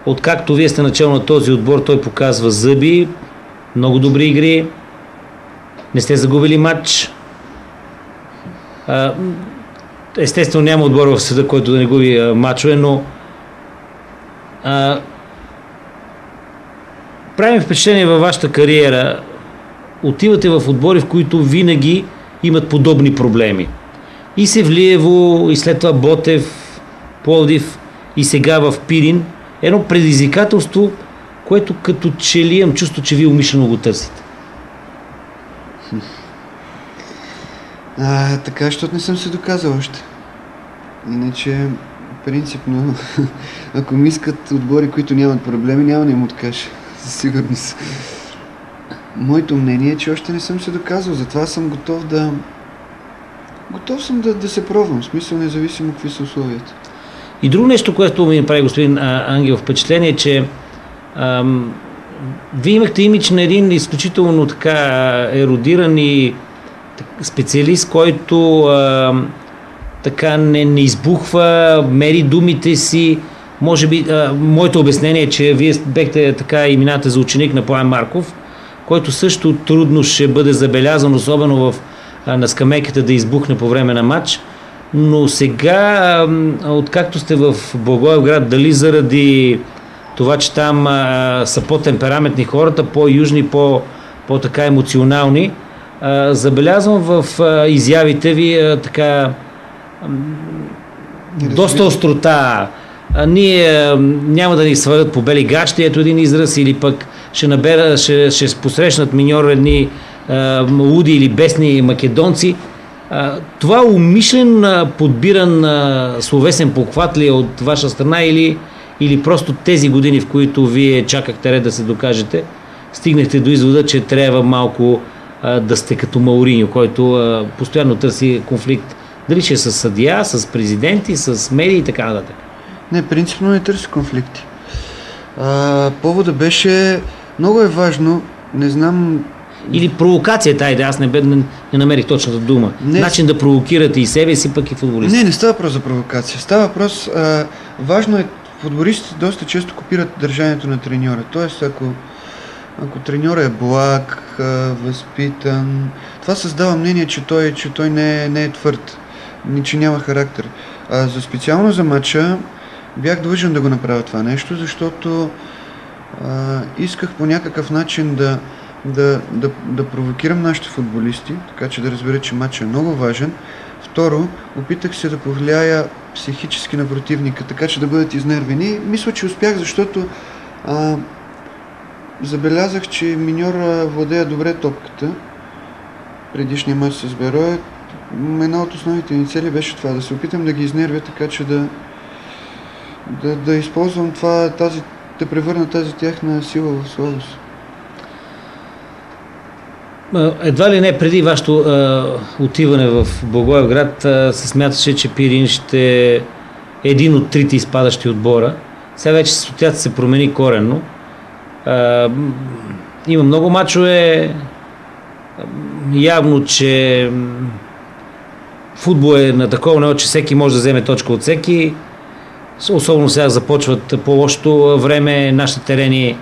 Откакто вие сте начало на този отбор, той показва зъби, много добри игри, не сте загубили матч. Естествено няма отбор в света, който да не губи матчове, но правим впечатление във вашата кариера. Отивате в отбори, в които винаги имат подобни проблеми. И Севлиево, и след това Ботев, Пловдив, и сега в Пирин. Едно предизвикателство, което като че ли имам чувство, че вие умишлено го търсите. Така, защото не съм се доказал още. Иначе, принципно, ако ми искат отбори, които нямат проблеми, няма да им откажа. Със сигурност. Моето мнение е, че още не съм се доказал, затова съм готов да се пробвам, в смисъл независимо какви са условията. И друго нещо, което ми направи господин Ангел впечатление, е, че вие имахте имидж на един изключително така ерудиран и специалист, който така не избухва, мери думите си. Може би, моето обяснение е, че вие бехте така и минате за ученик на Пламен Марков, който също трудно ще бъде забелязан, особено на скамейката да избухне по време на матч. Но сега, откакто сте в Благоевград, дали заради това, че там са по-темпераментни хората, по-южни, по-така емоционални, забелязвам в изявите ви така доста острота. Ние няма да ни свалят по бели гащи, ето един израз, или пък ще посрещнат миньор едни луди или бесни македонци. Това умишлен подбиран словесен похват ли е от ваша страна или просто тези години, в които вие чакахте ред да се докажете, стигнахте до извода, че трябва малко да сте като Мауриньо, който постоянно търси конфликт. Дали ще е с съдия, с президенти, с медии и така нататък? Не, принципно не търси конфликти. Повода беше... Много е важно, не знам... Или провокацията, аз не намерих точната дума. Начин да провокирате и себе си, пък и футболисти. Не става въпрос за провокация. Става въпрос... важно е, футболистите доста често копират държанието на треньора. Тоест, ако треньора е благ, възпитан, това създава мнение, че той не е твърд, че няма характер. Специално за матча бях длъжен да го направя това нещо, защото исках по някакъв начин да провокирам нашите футболисти, така че да разберат, че матчът е много важен. Второ, опитах се да повлияя психически на противника, така че да бъдат изнервени. Мисля, че успях, защото забелязах, че миньор владея добре топката. Предишния мач с Бероя. Една от основните ни цели беше това, да се опитам да ги изнервя, така че да използвам това, да превърна тази тяхна сила в слабост. Едва ли не преди вашето отиване в Благоевград се смяташе, че Пирин ще е един от трите изпадащи отбора. Сега вече ситуацията се промени коренно. Има много мачове. Явно, че футбол е на такова ниво, че всеки може да вземе точка от всеки. Особено сега започват по-лошото време. Нашите терени,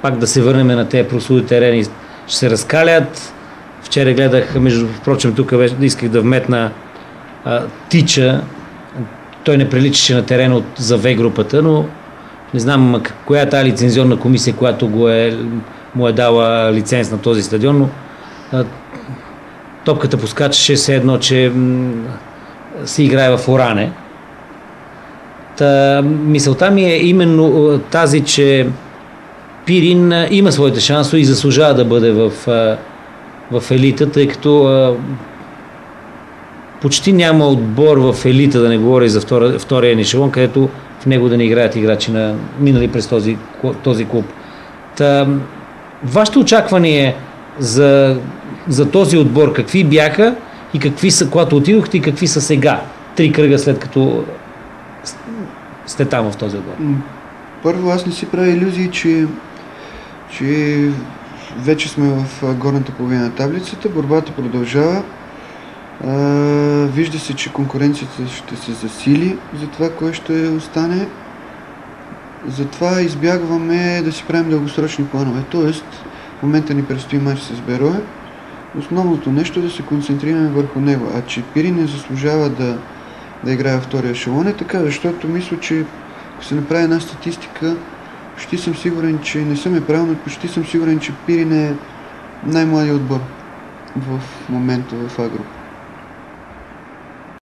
пак да се върнем на тези прослови терени, ще се разкалят. Вчера гледах, впрочем, тук исках да вметна Тича. Той не приличаше на терена за В групата, но не знам коя е тази лицензионна комисия, която му е дала лиценз на този стадион, но топката поскачаше все едно, че се играе в Оране. Мисълта ми е именно тази, че Пирин има своите шансове и заслужава да бъде в елита, тъй като почти няма отбор в елита, да не говоря и за втория ешелон, където в него да не играят играчи минали през този клуб. Вашето очакване за този отбор какви бяха и какви са, когато отидохте, и какви са сега, 3 кръга след като сте там в този отбор? Първо, аз не си правя илюзии, че вече сме в горната половина на таблицата, борбата продължава. Вижда се, че конкуренцията ще се засили за това, кое ще остане. затова избягваме да си правим дългосрочни планове. Тоест, в момента ни предстои мач с Берое. Основното нещо е да се концентрираме върху него. А че Пирин не заслужава да играе във втория ешелон е така, защото мисля, че ако се направи една статистика, почти съм сигурен, че не съм е правил, но почти съм сигурен, че Пирин е най-младият отбор в момента в Агро.